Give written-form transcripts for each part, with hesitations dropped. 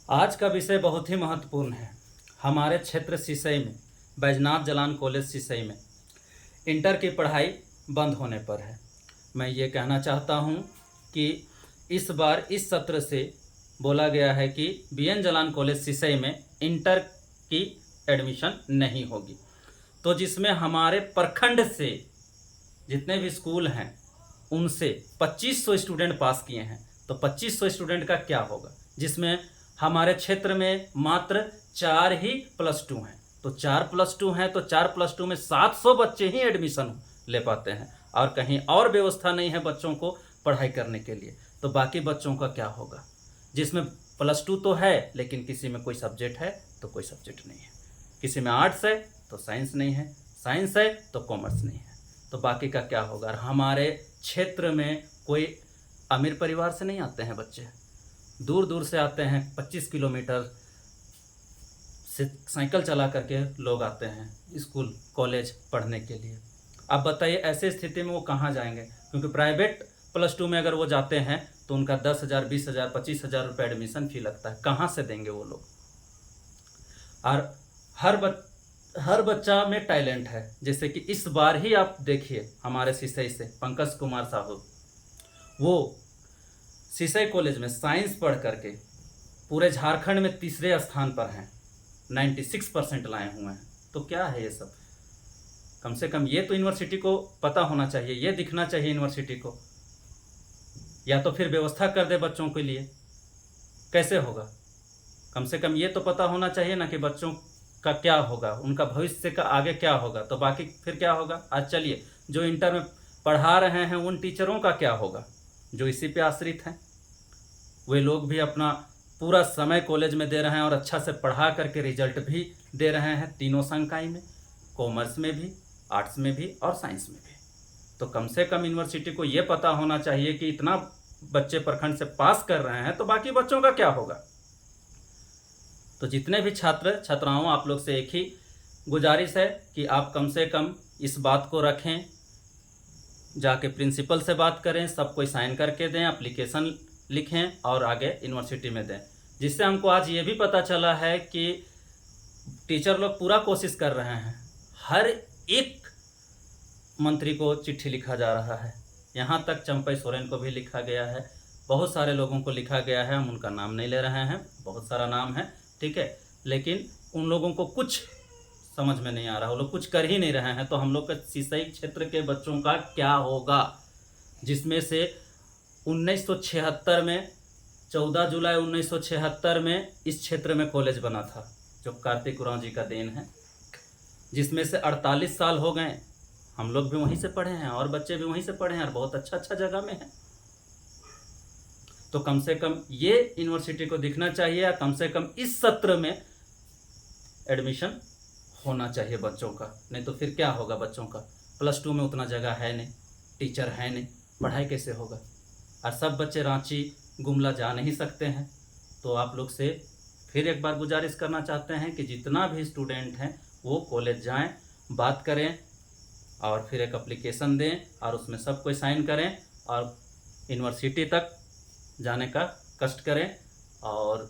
आज का विषय बहुत ही महत्वपूर्ण है। हमारे क्षेत्र सिसई में बैजनाथ जलान कॉलेज सिसई में इंटर की पढ़ाई बंद होने पर है। मैं ये कहना चाहता हूँ कि इस बार इस सत्र से बोला गया है कि बीएन जलान कॉलेज सिसई में इंटर की एडमिशन नहीं होगी। तो जिसमें हमारे प्रखंड से जितने भी स्कूल हैं उनसे 2500 स्टूडेंट पास किए हैं। तो 2500 स्टूडेंट का क्या होगा, जिसमें हमारे क्षेत्र में मात्र 4 ही +2 हैं। तो 4 +2 हैं तो 4 +2 में 700 बच्चे ही एडमिशन ले पाते हैं और कहीं और व्यवस्था नहीं है बच्चों को पढ़ाई करने के लिए। तो बाकी बच्चों का क्या होगा, जिसमें +2 तो है लेकिन किसी में कोई सब्जेक्ट है तो कोई सब्जेक्ट नहीं है, किसी में आर्ट्स है तो साइंस नहीं है, साइंस है तो कॉमर्स नहीं है। तो बाकी का क्या होगा। और हमारे क्षेत्र में कोई अमीर परिवार से नहीं आते हैं बच्चे, दूर दूर से आते हैं। 25 किलोमीटर से साइकिल चला करके लोग आते हैं स्कूल कॉलेज पढ़ने के लिए। अब बताइए ऐसे स्थिति में वो कहाँ जाएंगे, क्योंकि प्राइवेट +2 में अगर वो जाते हैं तो उनका 10,000 20,000 25,000 रुपये एडमिशन फ़ी लगता है। कहाँ से देंगे वो लोग। और हर बच्चा में टैलेंट है। जैसे कि इस बार ही आप देखिए हमारे सिसई से पंकज कुमार साहब, वो सिसई कॉलेज में साइंस पढ़ करके पूरे झारखंड में तीसरे स्थान पर हैं, 96% लाए हुए हैं। तो क्या है ये सब। कम से कम ये तो यूनिवर्सिटी को पता होना चाहिए, ये दिखना चाहिए यूनिवर्सिटी को, या तो फिर व्यवस्था कर दे बच्चों के लिए। कैसे होगा, कम से कम ये तो पता होना चाहिए ना कि बच्चों का क्या होगा, उनका भविष्य का आगे क्या होगा। तो बाकी फिर क्या होगा। आज चलिए जो इंटर में पढ़ा रहे हैं उन टीचरों का क्या होगा जो इसी पे आश्रित हैं। वे लोग भी अपना पूरा समय कॉलेज में दे रहे हैं और अच्छा से पढ़ा करके रिजल्ट भी दे रहे हैं, तीनों संकाय में, कॉमर्स में भी, आर्ट्स में भी और साइंस में भी। तो कम से कम यूनिवर्सिटी को ये पता होना चाहिए कि इतना बच्चे प्रखंड से पास कर रहे हैं तो बाकी बच्चों का क्या होगा। तो जितने भी छात्र छात्राओं, आप लोग से एक ही गुजारिश है कि आप कम से कम इस बात को रखें, जाके प्रिंसिपल से बात करें, सब कोई साइन करके दें, एप्लीकेशन लिखें और आगे यूनिवर्सिटी में दें। जिससे हमको आज ये भी पता चला है कि टीचर लोग पूरा कोशिश कर रहे हैं, हर एक मंत्री को चिट्ठी लिखा जा रहा है, यहाँ तक चंपई सोरेन को भी लिखा गया है, बहुत सारे लोगों को लिखा गया है। हम उनका नाम नहीं ले रहे हैं, बहुत सारा नाम है, ठीक है, लेकिन उन लोगों को कुछ समझ में नहीं आ रहा, वो लोग कुछ कर ही नहीं रहे हैं। तो हम लोग का सिसई क्षेत्र के बच्चों का क्या होगा, जिसमें से 1976 में 14 जुलाई 1976 में इस क्षेत्र में कॉलेज बना था, जो कार्तिक उरांव जी का देन है, जिसमें से 48 साल हो गए। हम लोग भी वहीं से पढ़े हैं और बच्चे भी वहीं से पढ़े हैं और बहुत अच्छा जगह में है। तो कम से कम ये यूनिवर्सिटी को दिखना चाहिए, या कम से कम इस सत्र में एडमिशन होना चाहिए बच्चों का। नहीं तो फिर क्या होगा बच्चों का। +2 में उतना जगह है नहीं, टीचर है नहीं, पढ़ाई कैसे होगा। और सब बच्चे रांची गुमला जा नहीं सकते हैं। तो आप लोग से फिर एक बार गुजारिश करना चाहते हैं कि जितना भी स्टूडेंट हैं वो कॉलेज जाएं, बात करें और फिर एक एप्लीकेशन दें और उसमें सब कोई साइन करें और यूनिवर्सिटी तक जाने का कष्ट करें और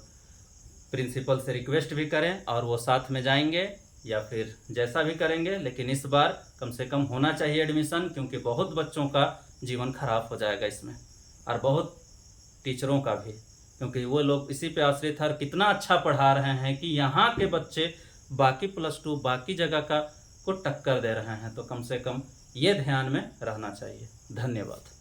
प्रिंसिपल से रिक्वेस्ट भी करें और वो साथ में जाएंगे या फिर जैसा भी करेंगे। लेकिन इस बार कम से कम होना चाहिए एडमिशन, क्योंकि बहुत बच्चों का जीवन खराब हो जाएगा इसमें, और बहुत टीचरों का भी, क्योंकि वो लोग इसी पे आश्रित है और कितना अच्छा पढ़ा रहे हैं कि यहाँ के बच्चे बाकी +2 बाकी जगह का को टक्कर दे रहे हैं। तो कम से कम ये ध्यान में रहना चाहिए। धन्यवाद।